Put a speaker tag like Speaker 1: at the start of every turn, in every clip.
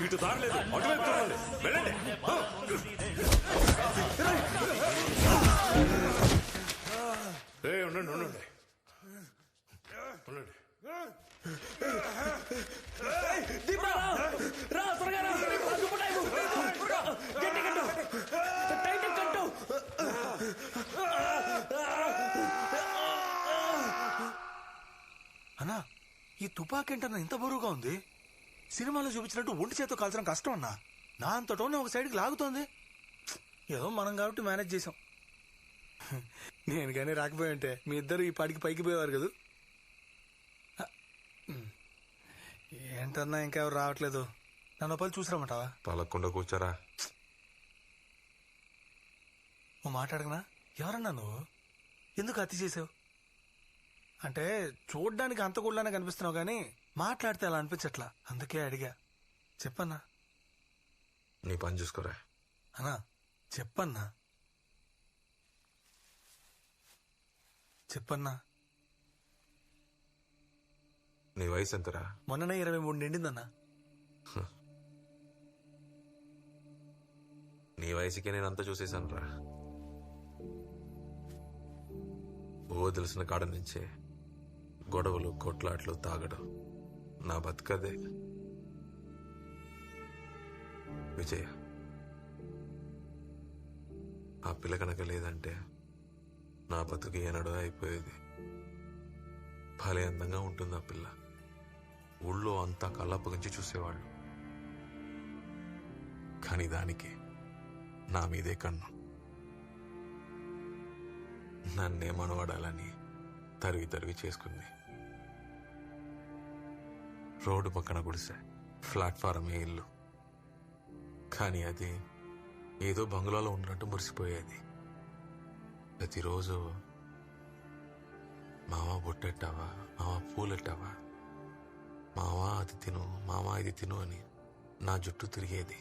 Speaker 1: ఇటు దారలేదు, అటువైపు చూడండి, వెళ్ళండి. ఉండండి ఉండండి ఉండండి.
Speaker 2: అన్నా, ఈ తుపాకేంటన్నా ఇంత బరువుగా ఉంది? సినిమాలో చూపించినట్టు ఒంటి చేతితో కాల్చడం కష్టం అన్నా. నా అంతటోనే ఒక సైడ్కి లాగుతోంది. ఏదో మనం కాబట్టి మేనేజ్ చేసాం. నేను కానీ రాకపోయింటే మీ ఇద్దరు ఈ పాటికి పైకి పోయేవారు కదా. ఏంటన్నా ఇంకా ఎవరు రావట్లేదు? నన్ను పలు చూసిరామంటావా?
Speaker 3: తలకుండా కూర్చారా.
Speaker 2: ఓ మాట్లాడగనా? ఎవరన్నా నువ్వు? ఎందుకు హత్య చేసావు? అంటే చూడ్డానికి అంత కూడానే కనిపిస్తున్నావు కానీ మాట్లాడితే అలా అనిపించట్లా, అందుకే అడిగా. చెప్పన్నా.
Speaker 3: నీ పని చూసుకోరా.
Speaker 2: అన్నా చెప్పన్నా, చెప్పన్నా.
Speaker 3: నీ వయసు ఎంతరా?
Speaker 2: మొన్ననే 23 నిండిందన్నా.
Speaker 3: నీ వయసుకే నేనంతా చూసేశాను రా. ఓ తెలిసిన కాడ నుంచే గొడవలు, కొట్లాట్లు, తాగడం నా బతుకదే. విజయ, ఆ పిల్ల కనుక లేదంటే నా బతుకు ఏనాడో అయిపోయేది. భలే అందంగా ఉంటుంది ఆ పిల్ల. ఊళ్ళో అంతా కళ్ళప్పగించి చూసేవాళ్ళు, కానీ దానికి నా మీదే కన్ను. నన్నే మనవాడాలని తరివి తరివి చేసుకుంది. రోడ్డు పక్కన గుడిసె, ప్లాట్ఫారమే ఇల్లు. కానీ అది ఏదో బంగ్లాలో ఉన్నట్టు మురిసిపోయేది. ప్రతిరోజు మామ బొట్టెట్టావా, మామ పూలెట్టావా, మామ అది తిను, మామ ఇది తిను అని నా జుట్టు తిరిగేది.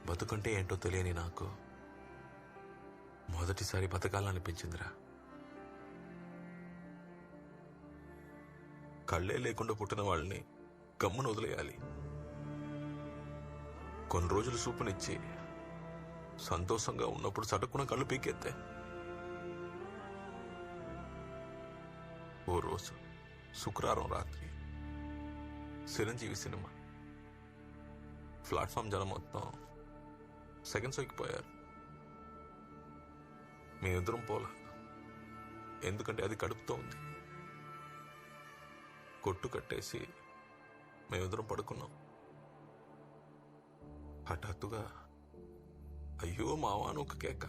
Speaker 3: బతుకంటే ఏంటో తెలియని నాకు మొదటిసారి బతకాలనిపించిందిరా. కళ్ళే లేకుండా పుట్టిన వాళ్ళని గమ్మున వదిలేయాలి. కొన్ని రోజులు సూపునిచ్చి సంతోషంగా ఉన్నప్పుడు సటక్కున కళ్ళు పీకెత్తే. ఓ రోజు శుక్రవారం రాత్రి చిరంజీవి సినిమా. ప్లాట్ఫామ్ జనం మొత్తం సెకండ్ షోకి పోయారు. మేమిద్దరం పోలా, ఎందుకంటే అది కడుపుతో ఉంది. కొట్టు కట్టేసి మేమిద్దరం పడుకున్నాం. హఠాత్తుగా అయ్యో మావా అని ఒక కేక.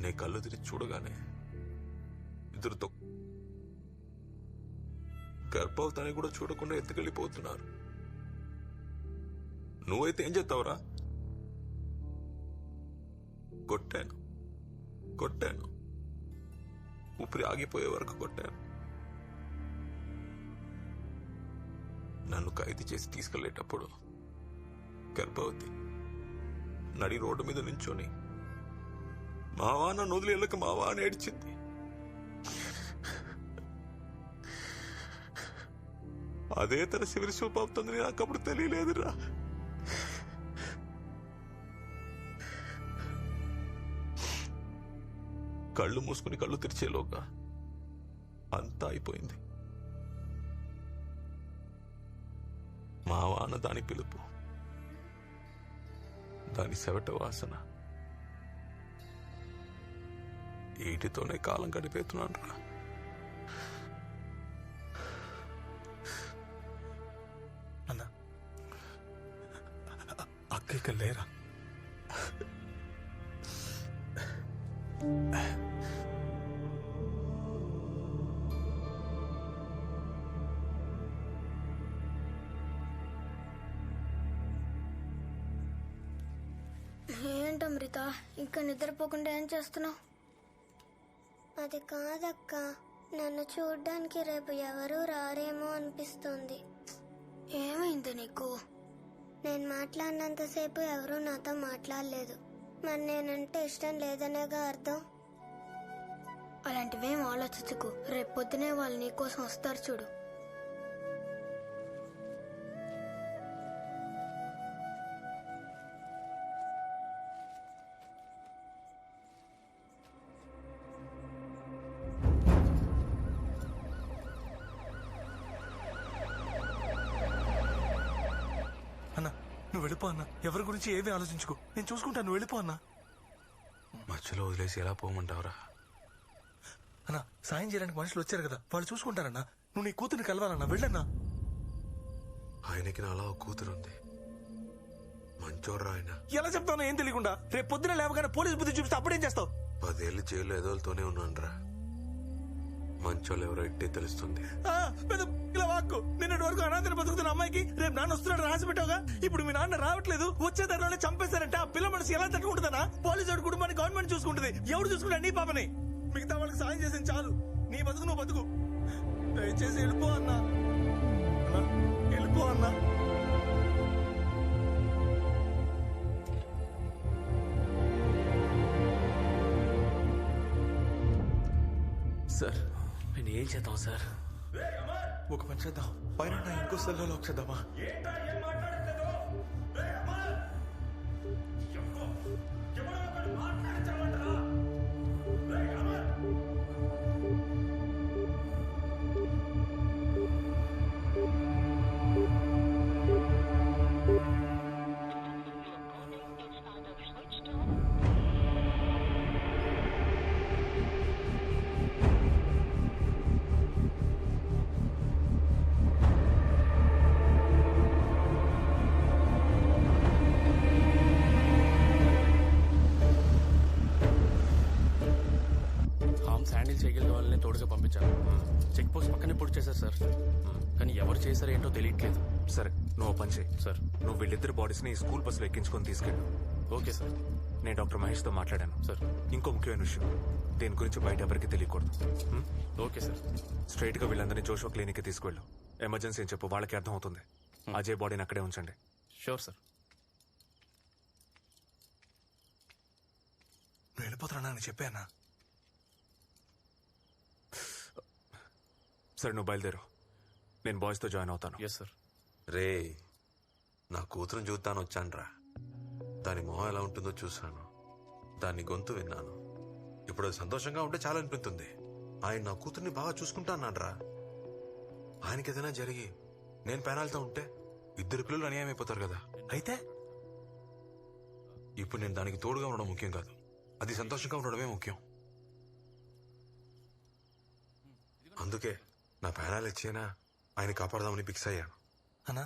Speaker 3: నే కళ్ళు తిరిగి చూడగానే ఇద్దరుతో గర్భవతాన్ని కూడా చూడకుండా ఎత్తుకెళ్ళిపోతున్నారు. నువ్వైతే ఏం చేస్తావురా? కొట్టాను కొట్టాను, ఊపిరి ఆగిపోయే వరకు కొట్టాను. నన్ను ఖైదు చేసి తీసుకెళ్లేటప్పుడు గర్భవతి నడి రోడ్డు మీద నించొని మావా నన్ను వదిలి వెళ్ళక మావా అని ఏడ్చింది. అదే తన శివరి చూపుతుందని నాకు అప్పుడు తెలియలేదురా. కళ్ళు మూసుకుని కళ్ళు తెరిచేలోగా అంతా అయిపోయింది. మావా అన్న దాని పిలుపు, దాని సెవట వాసన, వీటితోనే కాలం గడిపేస్తున్నాను రా.
Speaker 2: అన్నా, అక్క ఇక్కడ లేరా?
Speaker 4: ఏంటమృత, ఇంకా నిద్రపోకుండా ఏం చేస్తున్నావు?
Speaker 5: అది కాదక్క, నన్ను చూడ్డానికి రేపు ఎవరూ రారేమో అనిపిస్తుంది.
Speaker 4: ఏమైంది నీకు?
Speaker 5: నేను మాట్లాడినంతసేపు ఎవరూ నాతో మాట్లాడలేదు. మరి నేనంటే ఇష్టం లేదనేగా అర్థం.
Speaker 4: అలాంటివేం ఆలోచించుకు. రేపు పొద్దునే వాళ్ళు నీకోసం వస్తారు చూడు.
Speaker 2: అన్నా నువ్వు వెళ్ళిపో అన్నా. ఎవరి గురించి ఏమీ ఆలోచించుకో. నేను చూసుకుంటాను. నువ్వు వెళ్ళిపో అన్నా.
Speaker 3: మధ్యలో వదిలేసి ఎలా పోమంటావురా?
Speaker 2: అన్నా సాయం చేయడానికి మనుషులు వచ్చారు కదా, వాళ్ళు చూసుకుంటారన్నా. నువ్వు నీ కూతుర్ని కలవాలన్నా. వెళ్ళన్నా.
Speaker 3: ఆయనకి నాలా ఒక కూతురుంది. మంచోడ్రా ఆయన.
Speaker 2: ఎలా చెప్తానో ఏం తెలియకుండా. రేపు పొద్దున లేవగానే పోలీస్ బుద్ధి చూపిస్తే అప్పుడేం చేస్తావు?
Speaker 3: 10 ఏళ్ళు జైల్లో ఎదోలతోనే ఉన్నానురా. మంచోళ్ళు ఎవరో ఇట్టే తెలుస్తుంది.
Speaker 2: పెద్ద ఇలా వాక్కు. నిన్నటి వరకు అనాథని బతుకుతున్న అమ్మాయికి రేపు నాన్న వస్తున్నాడు రాసి పెట్టావుగా. ఇప్పుడు మీ నాన్న రావట్లేదు, వచ్చే ధరలోనే చంపేశారంటే ఆ పిల్ల మనసు ఎలా తట్టుకుంటుందనా? పోలీసు కుటుంబాన్ని గవర్నమెంట్ చూసుకుంటుంది. ఎవరు చూసుకుంటా? నీ పాపని. మిగతా వాళ్ళకి సాయం చేసింది చాలు. నీ బతుకు నువ్వు బతుకు. దయచేసి వెళ్ళిపో అన్నా. వెళ్ళిపో అన్నా.
Speaker 6: సార్ నేను ఏం చేద్దాం సార్?
Speaker 2: ఒక పని చేద్దాం. పైన ఇంకో సెల్లో లాక్ చేద్దామా?
Speaker 6: హ్యాండిల్ చేయగలిగే వాళ్ళని తోడుగా పంపించాను. చెక్ పోస్ట్ పక్కనే పొడి చేశారు సార్, కానీ ఎవరు చేశారో ఏంటో తెలియట్లేదు.
Speaker 7: సరే నువ్వు పని చేయి
Speaker 6: సార్.
Speaker 7: నువ్వు వీళ్ళిద్దరు బాడీస్ ని స్కూల్ బస్సులో ఎక్కించుకొని తీసుకెళ్ళు.
Speaker 6: Okay sir.
Speaker 7: నేను డాక్టర్ మహేష్ తో మాట్లాడాను
Speaker 6: సార్.
Speaker 7: ఇంకో ముఖ్యమైన విషయం, దీని గురించి బయట ఎవరికి తెలియకూడదు.
Speaker 6: Okay sir.
Speaker 7: స్ట్రైట్ గా వీళ్ళందరినీ జోషో క్లినిక్ కి తీసుకెళ్ళు. ఎమర్జెన్సీ అని చెప్పు, వాళ్ళకి అర్థం అవుతుంది. అజయ్ బాడీని అక్కడే ఉంచండి.
Speaker 6: Sure sir.
Speaker 2: నువ్వు వెళ్ళిపోతున్నా అని చెప్పానా?
Speaker 7: సరే నువ్వు బయలుదేరు, నేను బాయ్స్ తో జాయిన్ అవుతాను.
Speaker 6: Yes sir.
Speaker 3: రే, నా కూతురుని చూద్దాను వచ్చానురా. దాని మొహం ఎలా ఉంటుందో చూశాను, దాని గొంతు విన్నాను. ఇప్పుడు అది సంతోషంగా ఉంటే చాలా అనిపిస్తుంది. ఆయన నా కూతుర్ని బాగా చూసుకుంటా అన్నాడ్రా. ఆయనకి ఏదైనా జరిగి నేను పేనాలతో ఉంటే 2 పిల్లలు అన్యాయం అయిపోతారు కదా.
Speaker 2: అయితే
Speaker 3: ఇప్పుడు నేను దానికి తోడుగా ఉండడం ముఖ్యం కాదు, అది సంతోషంగా ఉండడమే ముఖ్యం. అందుకే నా పేనాలు ఇచ్చేనా ఆయన కాపాడదామని ఫిక్స్ అయ్యాను.
Speaker 2: అన్నా,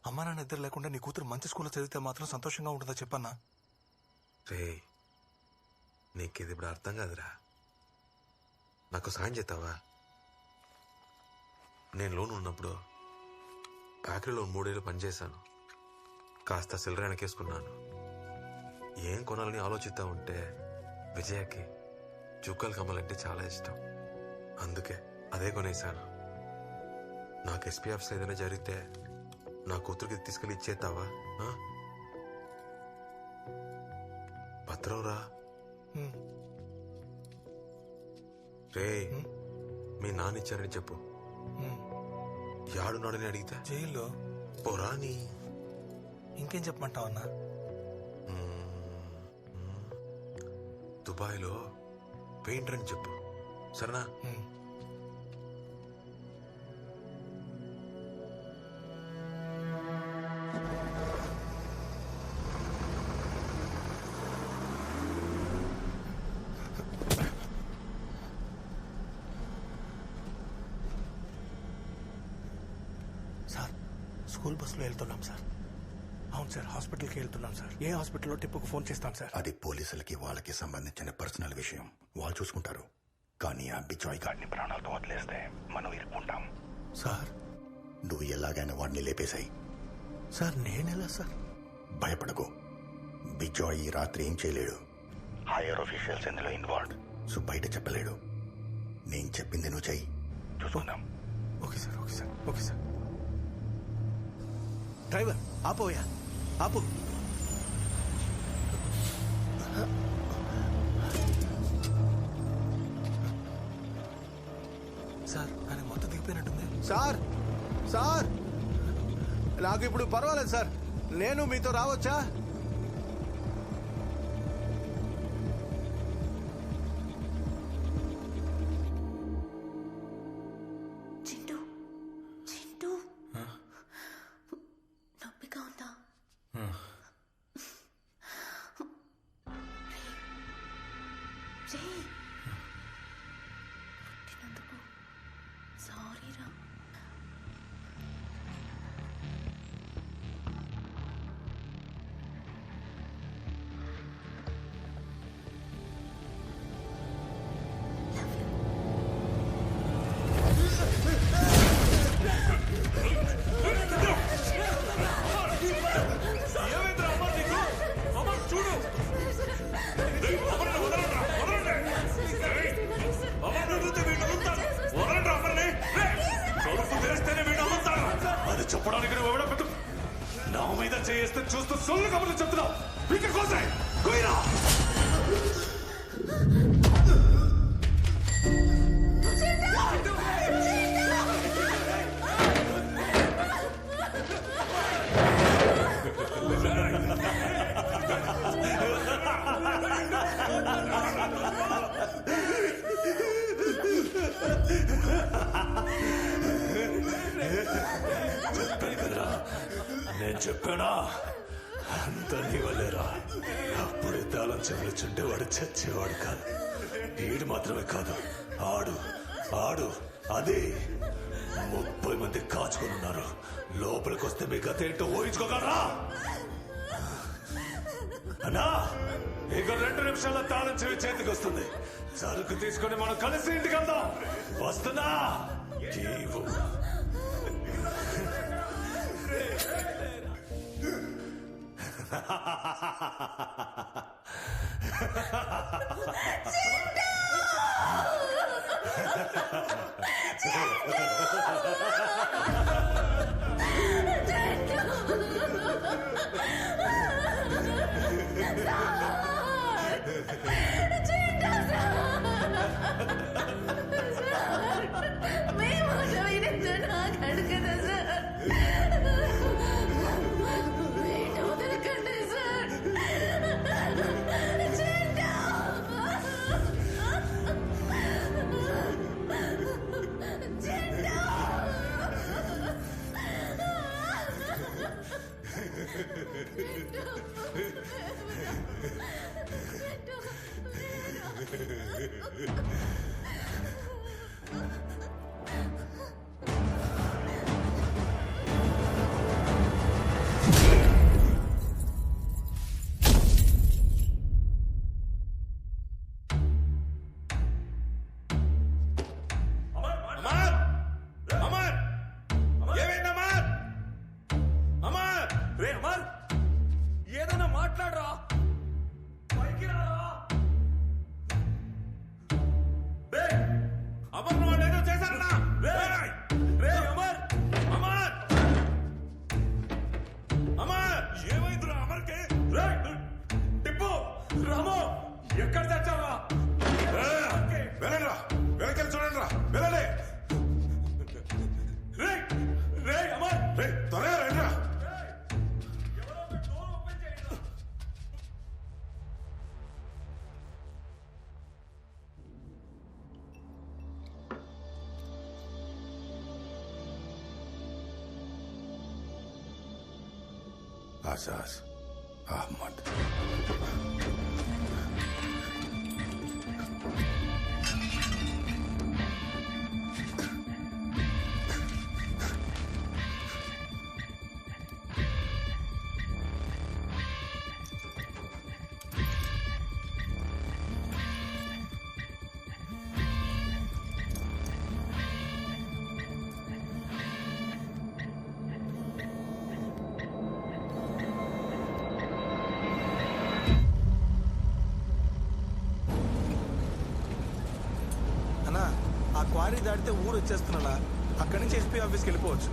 Speaker 2: అమ్మా నాన్న ఇద్దరు లేకుండా నీ కూతురు మంచి స్కూల్లో చదివితే మాత్రం సంతోషంగా ఉంటుందా చెప్పన్నా?
Speaker 3: రే, నీకిది ఇప్పుడు అర్థం కాదురా. నాకు సాయం చేస్తావా? నేను లోన్ ఉన్నప్పుడు ఫ్యాక్టరీలో 3 ఏళ్ళు పనిచేశాను. కాస్త సిల్లర వెనకేసుకున్నాను. ఏం కొనాలని ఆలోచిస్తా ఉంటే విజయకి చుక్కలు కమ్మాలంటే చాలా ఇష్టం. అందుకే అదే కొనేశాను. నాకు ఎస్పీ ఆఫీస్లో ఏదైనా జరిగితే నా కూతురికి తీసుకెళ్ళి ఇచ్చేస్తావా? భద్రంరా. రే, మీ నాన్న ఇచ్చారని చెప్పు. యాడున్నాడని అడిగితే
Speaker 2: జైల్లో.
Speaker 3: పోరాని.
Speaker 2: ఇంకేం చెప్పమంటావు అన్నా?
Speaker 3: దుబాయ్లో పెయింటర్ అని చెప్పు, సరేనా?
Speaker 2: సార్, స్కూల్ బస్సులో వెళ్తున్నాం సార్. అవును సార్, హాస్పిటల్కి వెళ్తున్నాం సార్. ఏ హాస్పిటల్లో టిప్పుకు ఫోన్ చేస్తాం సార్.
Speaker 8: అది పోలీసులకి వాళ్ళకి సంబంధించిన పర్సనల్ విషయం, వాళ్ళు చూసుకుంటారు. కానీ ఆ బిజాయ్ గాడిని ప్రాణాలతో వదిలేస్తే మనం ఇరుక్కుంటాం.
Speaker 2: సార్,
Speaker 8: నువ్వు ఎలాగైనా వాడిని లేపేశాయి.
Speaker 2: సార్ నేనెలా సార్?
Speaker 8: భయపడకు, బిజాయ్ ఈ రాత్రి ఏం చేయలేడు. హైయర్ ఆఫీషియల్స్ ఇందులో ఇన్వాల్వ్డ్, సో బయట చెప్పలేడు. నేను చెప్పింది నువ్వు చెయ్యి, చూసుకుందాం.
Speaker 2: Okay sir, okay sir, okay sir. Driver ఆపోయా, ఆపు. నాకు ఇప్పుడు పర్వాలేదు సార్. నేను మీతో రావచ్చా?
Speaker 9: చింటూ చింటూ నొప్పిగా ఉందా? పుట్టినందుకు సారీరా.
Speaker 1: అది చెప్పడానికి నువ్వు ఎవడ పెట్టు. నా మీద చేస్తే చూస్తూ సొల్లు కబుర్లు చెప్తున్నావు. ఇక్కడ కోసాయి కొయ్యరా. చెప్పాను కదరా, నేను చెప్పానా? అంత నీ వల్లేరా. అప్పుడే తాళం చెవులుచుంటే వాడు చచ్చేవాడు కాదు. వీడు మాత్రమే కాదు, ఆడు ఆడు అదే 30 మంది కాచుకొని ఉన్నారు. లోపలికి వస్తే మీ గత ఏంటో ఊహించుకోగలరా? అన్నా, ఇక 2 నిమిషాల తాళం చెవి చేతికి వస్తుంది. సరుకు తీసుకొని మనం కలిసి ఇంటికి వెళ్దాం. వస్తున్నా జీవు.
Speaker 6: ఏదైనా మాట్లాడరా. పైకి రారా. అమర్ వాళ్ళు ఏదో చేశారన్నా. రే అమర్, అమర్, అమర్, ఏమైందిరా అమర్కి? రే టిప్పు, రాము, ఎక్కడ తెచ్చావా? వెళ్ళండిరా, వెనకెళ్ళి చూడండిరా, వెళ్ళండి. రే రే అమర్, రే త్వరగా రండిరా.
Speaker 8: అజాజ్ అహ్మద్.
Speaker 2: క్వారీ దాటితే ఊరు వచ్చేస్తున్నా. అక్కడి నుంచి ఎస్పీ ఆఫీస్కి వెళ్ళిపోవచ్చు.